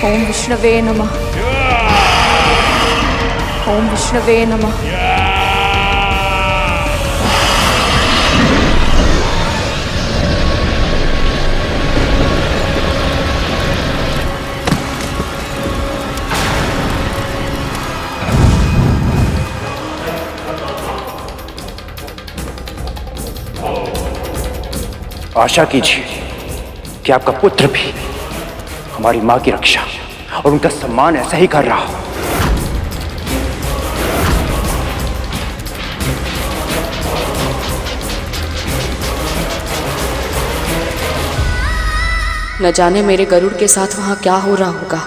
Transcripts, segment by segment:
ओम विष्णवे नमः। ओम विष्णवे नमः। आशा कीजिए कि आपका पुत्र भी हमारी मां की रक्षा और उनका सम्मान ऐसा ही कर रहा हो। न जाने मेरे गरुड़ के साथ वहां क्या हो रहा होगा।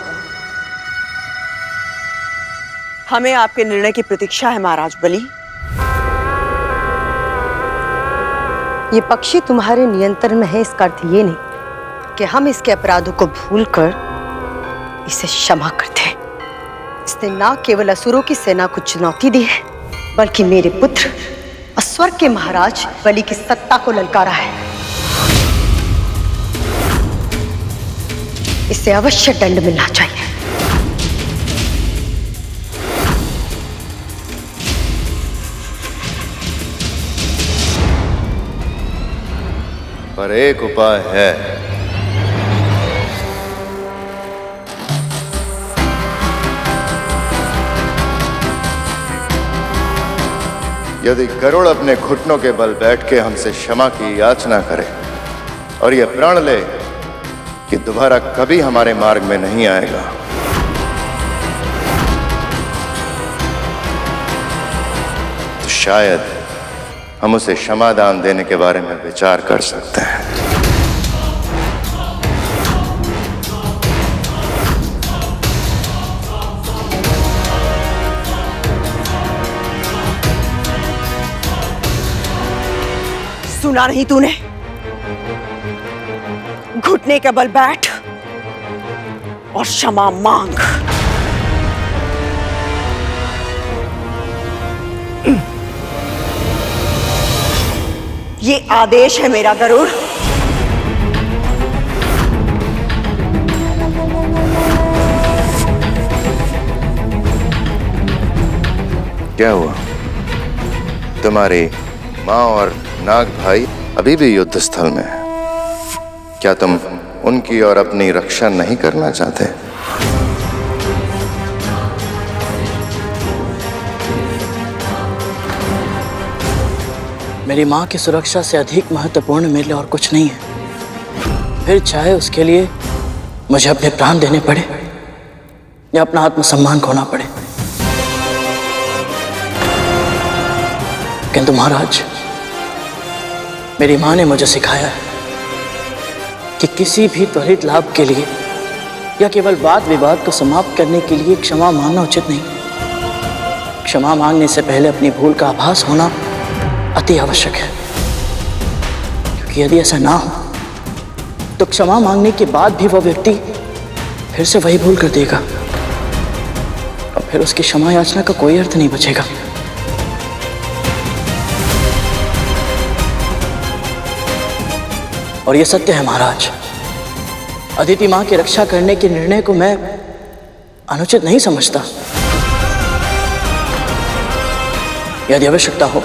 हमें आपके निर्णय की प्रतीक्षा है महाराज बलि। ये पक्षी तुम्हारे नियंत्रण में है, इसका अर्थ ये नहीं कि हम इसके अपराधों को भूलकर इसे क्षमा करते हैं। इसने ना केवल असुरों की सेना को चुनौती दी है, बल्कि मेरे पुत्र और स्वर्ग के महाराज बलि की सत्ता को ललकारा है। इसे अवश्य दंड मिलना चाहिए। पर एक उपाय है। यदि गरुड़ अपने घुटनों के बल बैठ के हमसे क्षमा की याचना करे और यह प्रण ले कि दोबारा कभी हमारे मार्ग में नहीं आएगा, तो शायद हम उसे क्षमादान देने के बारे में विचार कर सकते हैं। सुना नहीं तूने? घुटने के बल बैठ और क्षमा मांग। ये आदेश है मेरा गरुड़। क्या हुआ? तुम्हारी माँ और नाग भाई अभी भी युद्ध स्थल में है। क्या तुम उनकी और अपनी रक्षा नहीं करना चाहते? मेरी माँ की सुरक्षा से अधिक महत्वपूर्ण मेरे लिए और कुछ नहीं है। फिर चाहे उसके लिए मुझे अपने प्राण देने पड़े या अपना आत्मसम्मान खोना पड़े। किंतु महाराज, मेरी माँ ने मुझे सिखाया है कि किसी भी त्वरित लाभ के लिए या केवल वाद विवाद को समाप्त करने के लिए क्षमा मांगना उचित नहीं। क्षमा मांगने से पहले अपनी भूल का आभास होना अति आवश्यक है, क्योंकि यदि ऐसा ना हो तो क्षमा मांगने के बाद भी वह व्यक्ति फिर से वही भूल कर देगा और फिर उसकी क्षमा याचना का कोई अर्थ नहीं बचेगा। और यह सत्य है महाराज, अदिति मां की रक्षा करने के निर्णय को मैं अनुचित नहीं समझता। यदि आवश्यकता हो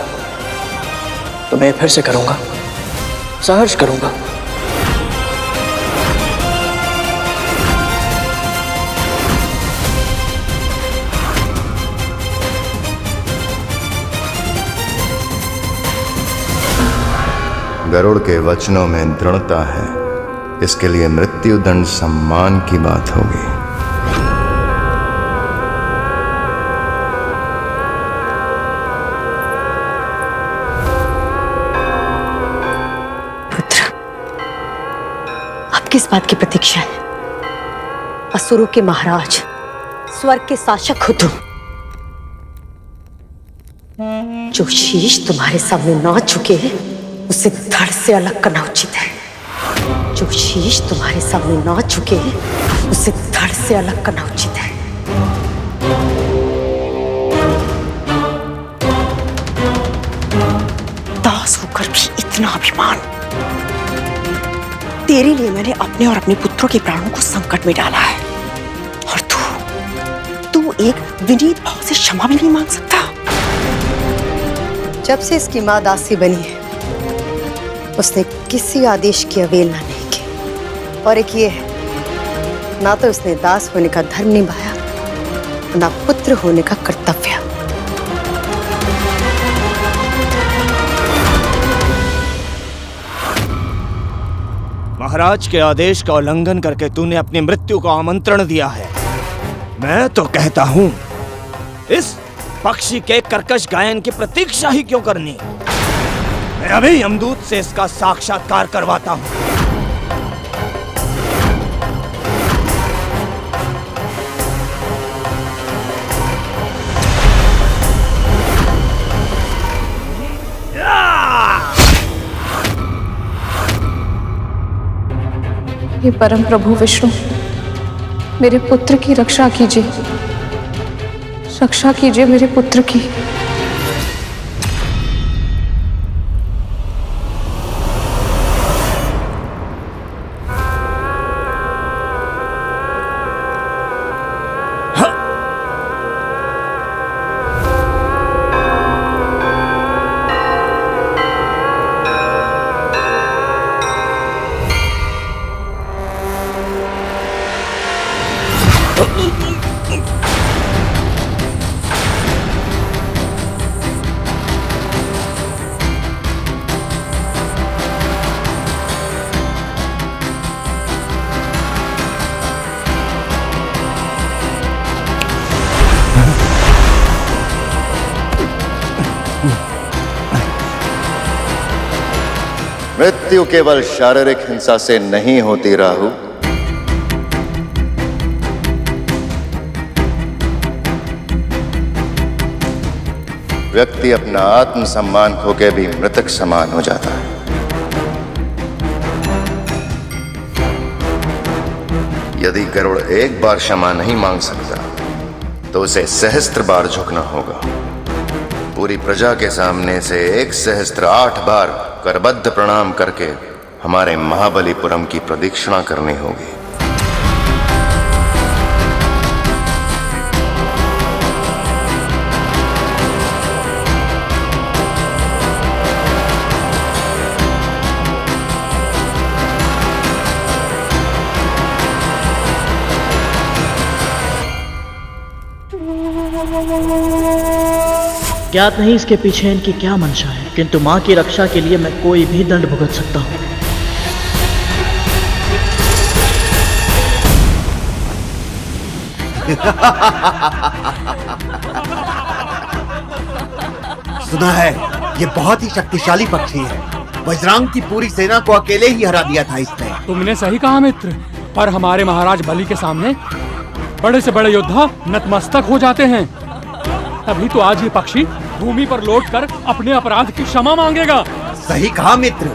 तो मैं फिर से करूंगा, सहर्ष करूंगा। गरुड़ के वचनों में दृढ़ता है, इसके लिए मृत्युदंड सम्मान की बात होगी। पुत्र, अब किस बात की प्रतीक्षा है? असुरों के महाराज, स्वर्ग के शासक हो तुम। जो शीश तुम्हारे सामने ना झुके उसे धड़ से अलग करना उचित है। जो शीश तुम्हारे सामने ना झुके उसे धड़ से अलग करना उचित है। इतना अभिमान। तेरे लिए मैंने अपने और अपने पुत्रों के प्राणों को संकट में डाला है, और तू एक विनीत भाव से क्षमा भी नहीं मांग सकता। जब से इसकी माँ दासी बनी है, उसने किसी आदेश की अवहेलना नहीं की। और एक ये है, ना तो उसने दास होने का धर्म निभाया, ना पुत्र होने का कर्तव्य। महाराज के आदेश का उल्लंघन करके तूने अपनी मृत्यु को आमंत्रण दिया है। मैं तो कहता हूं, इस पक्षी के कर्कश गायन की प्रतीक्षा ही क्यों करनी। मैं अभी यमदूत से इसका साक्षात्कार करवाता हूं। हे परम प्रभु विष्णु, मेरे पुत्र की रक्षा कीजिए, रक्षा कीजिए मेरे पुत्र की। मृत्यु केवल शारीरिक हिंसा से नहीं होती राहु। व्यक्ति अपना आत्मसम्मान खो के भी मृतक समान हो जाता है। यदि गरुड़ एक बार क्षमा नहीं मांग सकता, तो उसे सहस्त्र बार झुकना होगा। पूरी प्रजा के सामने से 1,008 बार करबद्ध प्रणाम करके हमारे महाबलीपुरम की प्रदक्षिणा करनी होगी। ज्ञात नहीं इसके पीछे इनकी क्या मंशा है, किंतु मां की रक्षा के लिए मैं कोई भी दंड भुगत सकता हूं। सुना है ये बहुत ही शक्तिशाली पक्षी है। वज्रांग की पूरी सेना को अकेले ही हरा दिया था इसने। तुमने सही कहा मित्र, पर हमारे महाराज बलि के सामने बड़े से बड़े योद्धा नतमस्तक हो जाते हैं। तभी तो आज ये पक्षी भूमि पर लौटकर अपने अपराध की क्षमा मांगेगा। सही कहा मित्र।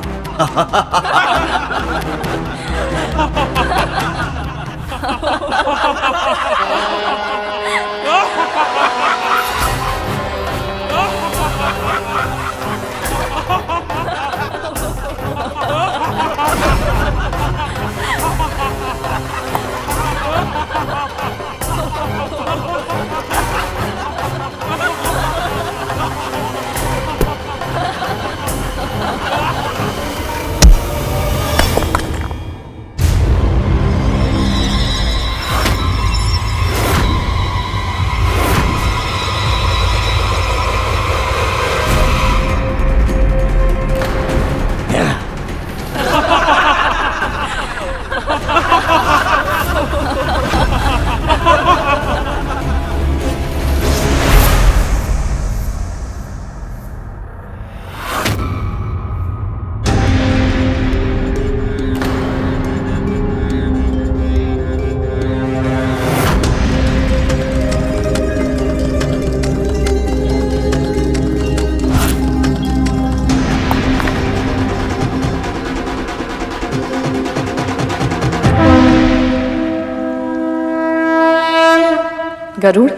गरुड़,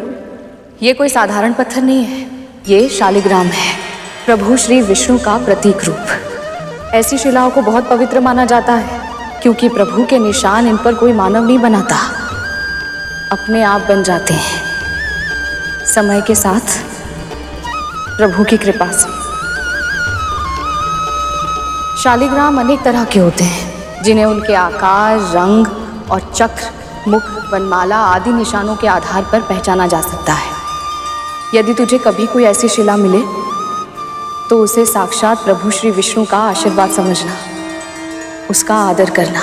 ये कोई साधारण पत्थर नहीं है, ये शालिग्राम है, प्रभु श्री विष्णु का प्रतीक रूप। ऐसी शिलाओं को बहुत पवित्र माना जाता है क्योंकि प्रभु के निशान इन पर कोई मानव नहीं बनाता, अपने आप बन जाते हैं समय के साथ प्रभु की कृपा से। शालिग्राम अनेक तरह के होते हैं जिन्हें उनके आकार, रंग और चक्र, मुख, वनमाला आदि निशानों के आधार पर पहचाना जा सकता है। यदि तुझे कभी कोई ऐसी शिला मिले तो उसे साक्षात प्रभु श्री विष्णु का आशीर्वाद समझना, उसका आदर करना।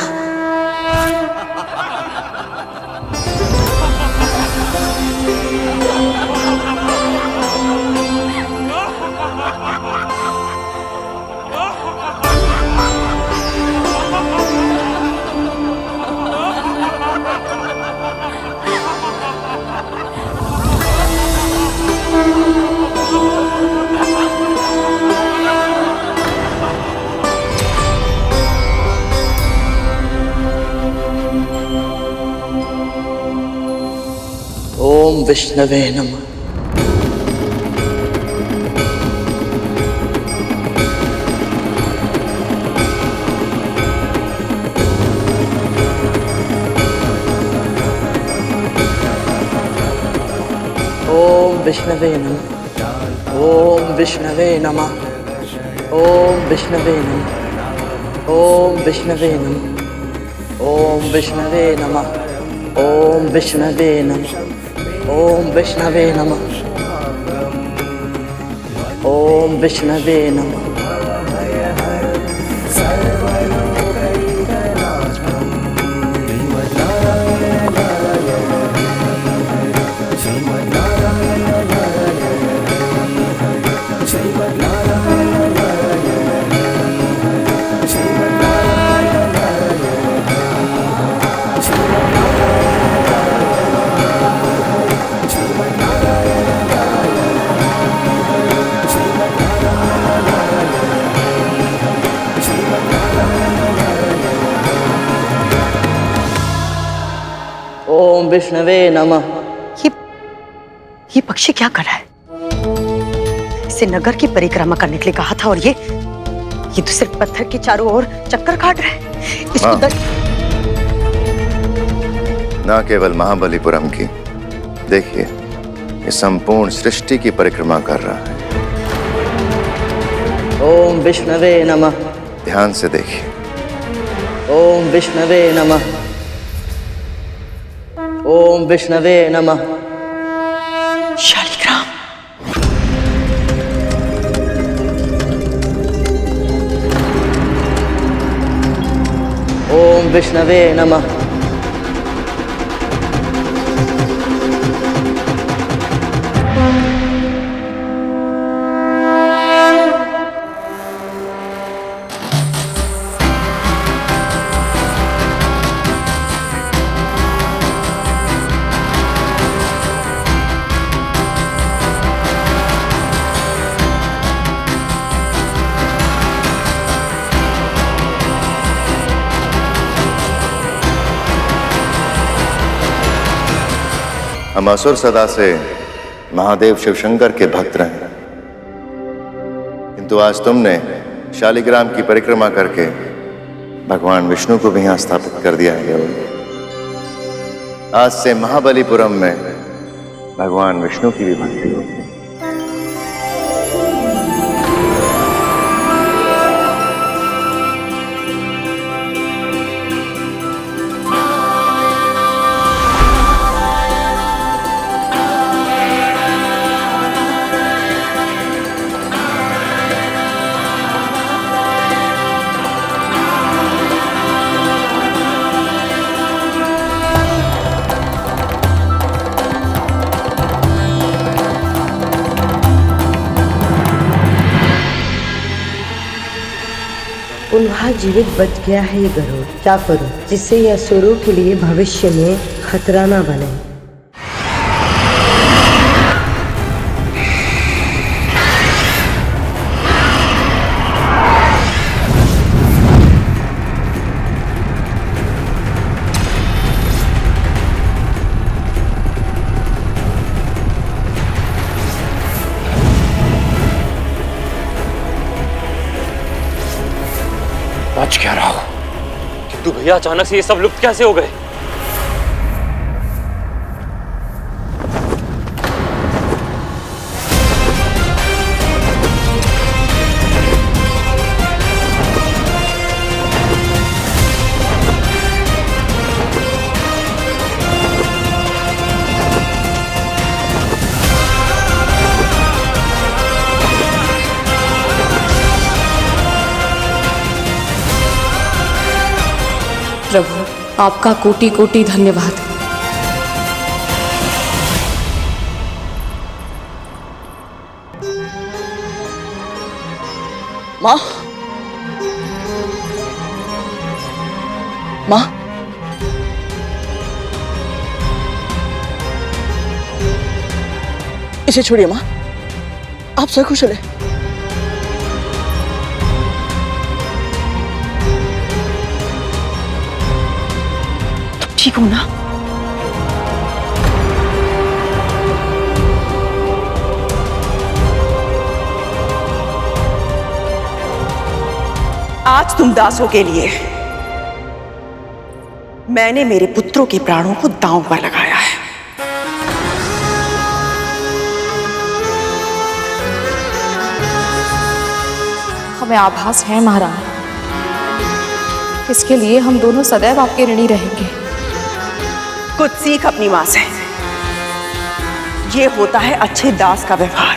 ओम विष्णवे नमः। ओम विष्णवे नमः। ओम विष्णवे नमः। ओम विष्णवे नमः। ओम विष्णवे नमः। ओम विष्णवे नमः। ओम विष्णवे नमः। ओम विष्णवे नमः। ओम विष्णवे नमः। ओम विष्णवे नमः। ये पक्षी क्या कर रहा है? इसे नगर की परिक्रमा करने के लिए कहा था और ये तो सिर्फ पत्थर के चारों ओर चक्कर काट रहा है। इसको ना केवल महाबलीपुरम की, देखिए ये संपूर्ण सृष्टि की परिक्रमा कर रहा है। ओम विष्णवे नमः। ध्यान से देखिए। ओम विष्णवे नमः। ओम विष्णवे नमः। शालिग्राम, ओम विष्णवे नमः। हम असुर सदा से महादेव शिवशंकर के भक्त रहे, किंतु आज तुमने शालिग्राम की परिक्रमा करके भगवान विष्णु को भी यहाँ स्थापित कर दिया है। आज से महाबलीपुरम में भगवान विष्णु की भी भक्ति होगी। पुनः जीवित बच गया है ये गरुड़। क्या करूं जिससे यह असुरों के लिए भविष्य में खतरा ना बने। बच क्या रहा हो। किंतु भैया अचानक से ये सब लुप्त कैसे हो गए? प्रभु, आपका कोटि कोटि धन्यवाद। माँ, माँ, इसे छोड़िए माँ, आप सकुशल हैं? ठीक हो ना? आज तुम दासों के लिए मैंने मेरे पुत्रों के प्राणों को दांव पर लगाया है। हमें आभास है महाराज, इसके लिए हम दोनों सदैव आपके ऋणी रहेंगे। कुछ सीख अपनी मां से। ये होता है अच्छे दास का व्यवहार।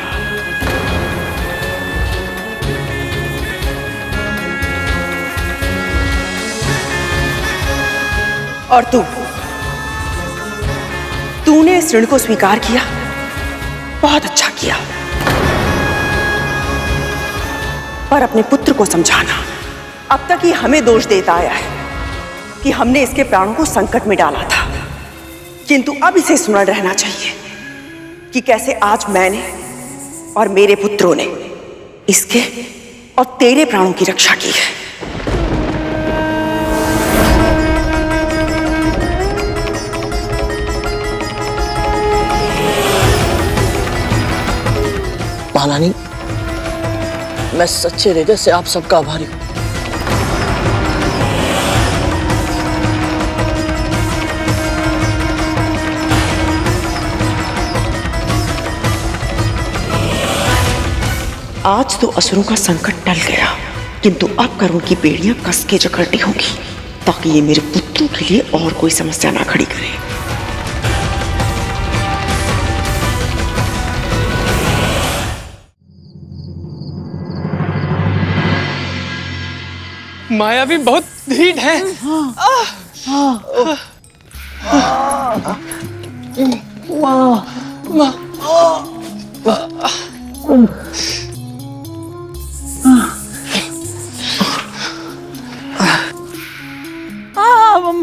और तूने इस ऋण को स्वीकार किया, बहुत अच्छा किया। पर अपने पुत्र को समझाना। अब तक ये हमें दोष देता आया है कि हमने इसके प्राणों को संकट में डाला था, किंतु अब इसे सुना रहना चाहिए कि कैसे आज मैंने और मेरे पुत्रों ने इसके और तेरे प्राणों की रक्षा की है। महारानी, मैं सच्चे हृदय से आप सबका आभारी हूं। आज तो असुरों का संकट टल गया, किंतु अब करुण की बेड़ियां कस के जकड़नी होगी ताकि ये मेरे पुत्रों के लिए और कोई समस्या ना खड़ी करे। माया भी बहुत ढीठ है।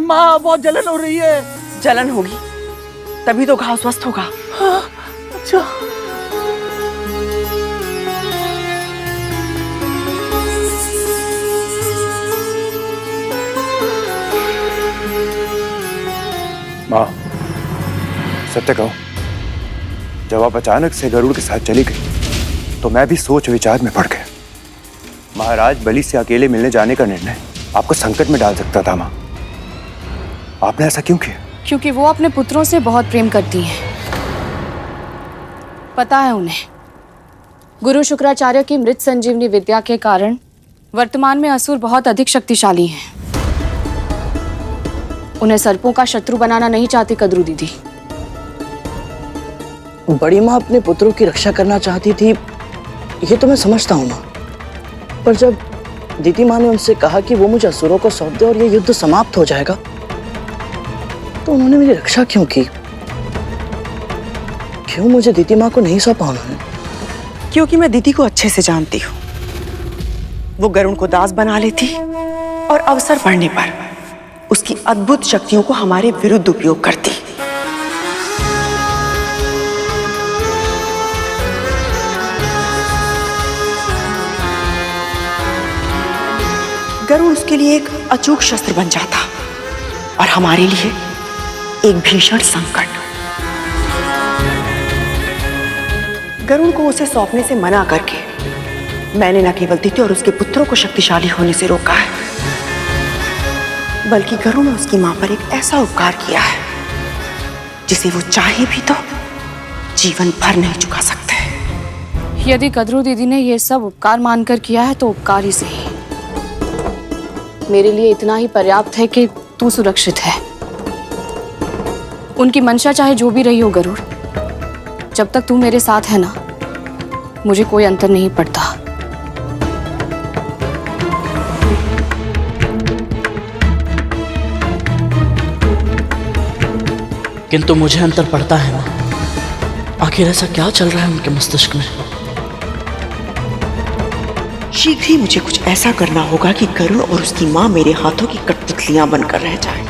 माँ, बहुत जलन हो रही है। जलन होगी तभी तो घाव स्वस्थ होगा। अच्छा। माँ, सत्य कहो, जब आप अचानक से गरुड़ के साथ चली गई तो मैं भी सोच विचार में पड़ गया। महाराज बलि से अकेले मिलने जाने का निर्णय आपको संकट में डाल सकता था। माँ, आपने ऐसा क्यों किया? क्योंकि वो अपने पुत्रों से बहुत प्रेम करती हैं। पता है उन्हें, गुरु शुक्राचार्य की मृत संजीवनी विद्या के कारण वर्तमान में असुर बहुत अधिक शक्तिशाली हैं। उन्हें सर्पों का शत्रु बनाना नहीं चाहती कद्रू दीदी। बड़ी माँ अपने पुत्रों की रक्षा करना चाहती थी, ये तो मैं समझता हूँ माँ। पर जब दीदी माँ ने उनसे कहा कि वो मुझे असुरों को सौंप दे और ये युद्ध समाप्त हो जाएगा, तो उन्होंने मेरी रक्षा क्यों की? क्यों मुझे दीदी माँ को नहीं सौंपा उन्होंने? क्योंकि मैं दीदी को अच्छे से जानती हूँ। वो गरुड़ को दास बना लेती और अवसर पड़ने पर उसकी अद्भुत शक्तियों को हमारे विरुद्ध उपयोग करती। गरुड़ उसके लिए एक अचूक शस्त्र बन जाता और हमारे लिए एक भीषण संकट। गरुड़ को उसे सौंपने से मना करके मैंने न केवल दीदी और उसके पुत्रों को शक्तिशाली होने से रोका है, बल्कि गरुड़ ने उसकी मां पर एक ऐसा उपकार किया है जिसे वो चाहे भी तो जीवन भर नहीं चुका सकते। यदि कदरू दीदी ने ये सब उपकार मानकर किया है तो उपकार ही सही। मेरे लिए इतना ही पर्याप्त है कि तू सुरक्षित है। उनकी मंशा चाहे जो भी रही हो गरुड़, जब तक तू मेरे साथ है ना, मुझे कोई अंतर नहीं पड़ता। किंतु मुझे अंतर पड़ता है माँ। आखिर ऐसा क्या चल रहा है उनके मस्तिष्क में? शीघ्र ही मुझे कुछ ऐसा करना होगा कि गरुड़ और उसकी मां मेरे हाथों की कठपुतलियां बनकर रह जाएं।